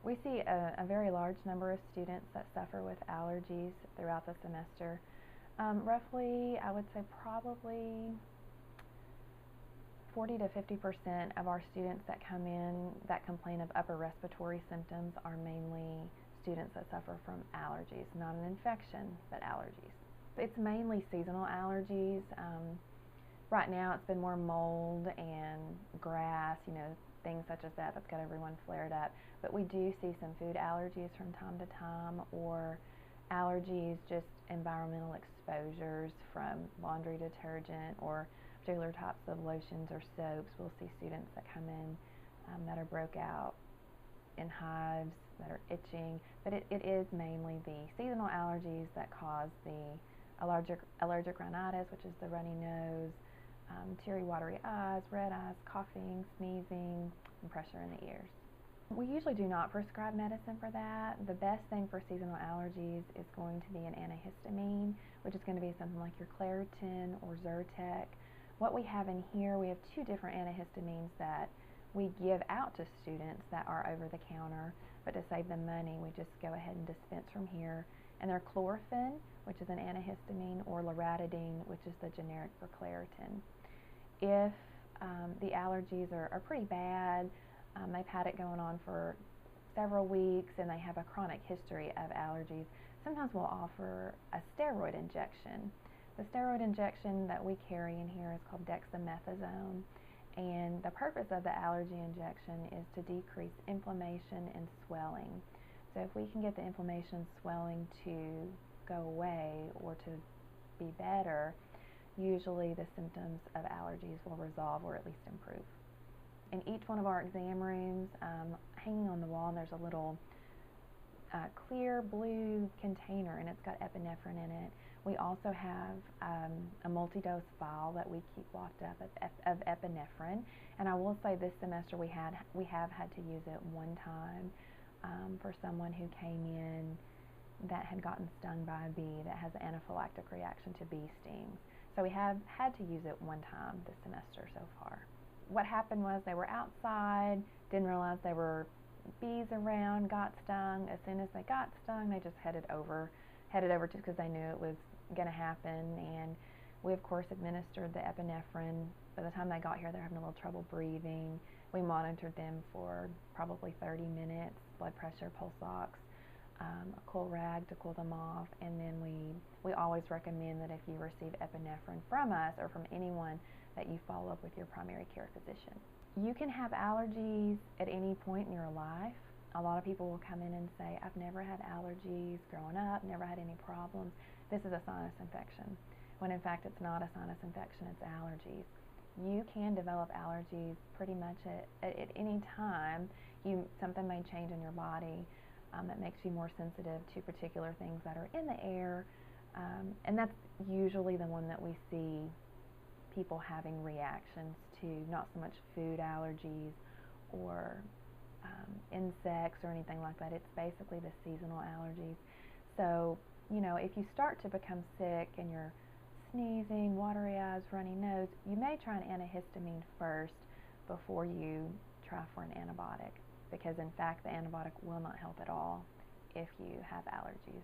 We see a very large number of students that suffer with allergies throughout the semester. Roughly, I would say probably 40 to 50% of our students that come in that complain of upper respiratory symptoms are mainly students that suffer from allergies, not an infection, but allergies. It's mainly seasonal allergies. Right now it's been more mold and grass, things such as that that's got everyone flared up. But we do see some food allergies from time to time, or allergies, just environmental exposures from laundry detergent or particular types of lotions or soaps. We'll see students that come in that are broke out in hives, that are itching, but it is mainly the seasonal allergies that cause the allergic rhinitis, which is the runny nose, teary, watery eyes, red eyes, coughing, sneezing, and pressure in the ears. We usually do not prescribe medicine for that. The best thing for seasonal allergies is going to be an antihistamine, which is going to be something like your Claritin or Zyrtec. What we have in here, we have two different antihistamines that we give out to students that are over the counter, but to save them money, we just go ahead and dispense from here. And they're Chlorophene, which is an antihistamine, or Loratadine, which is the generic for Claritin. If the allergies are pretty bad, they've had it going on for several weeks, and they have a chronic history of allergies, sometimes we'll offer a steroid injection. The steroid injection that we carry in here is called dexamethasone, and the purpose of the allergy injection is to decrease inflammation and swelling. So if we can get the inflammation and swelling to go away or to be better, usually the symptoms of allergies will resolve or at least improve. In each one of our exam rooms, hanging on the wall, there's a little clear blue container, and it's got epinephrine in it. We also have a multi-dose vial that we keep locked up of epinephrine, and I will say this semester we have had to use it one time for someone who came in that had gotten stung by a bee that has an anaphylactic reaction to bee stings. So we have had to use it one time this semester so far. What happened was they were outside, didn't realize there were bees around, got stung. As soon as they got stung, they just headed over just because they knew it was going to happen. And we, of course, administered the epinephrine. By the time they got here, they're having a little trouble breathing. We monitored them for probably 30 minutes, blood pressure, pulse ox, a cool rag to cool them off, and then we always recommend that if you receive epinephrine from us or from anyone, that you follow up with your primary care physician. You can have allergies at any point in your life. A lot of people will come in and say, I've never had allergies growing up, never had any problems. This is a sinus infection, when in fact it's not a sinus infection, it's allergies. You can develop allergies pretty much at any time. Something may change in your body that makes you more sensitive to particular things that are in the air, and that's usually the one that we see people having reactions to, not so much food allergies or insects or anything like that. It's basically the seasonal allergies. So, if you start to become sick and you're sneezing, watery eyes, runny nose, you may try an antihistamine first before you try for an antibiotic, because in fact the antibiotic will not help at all if you have allergies.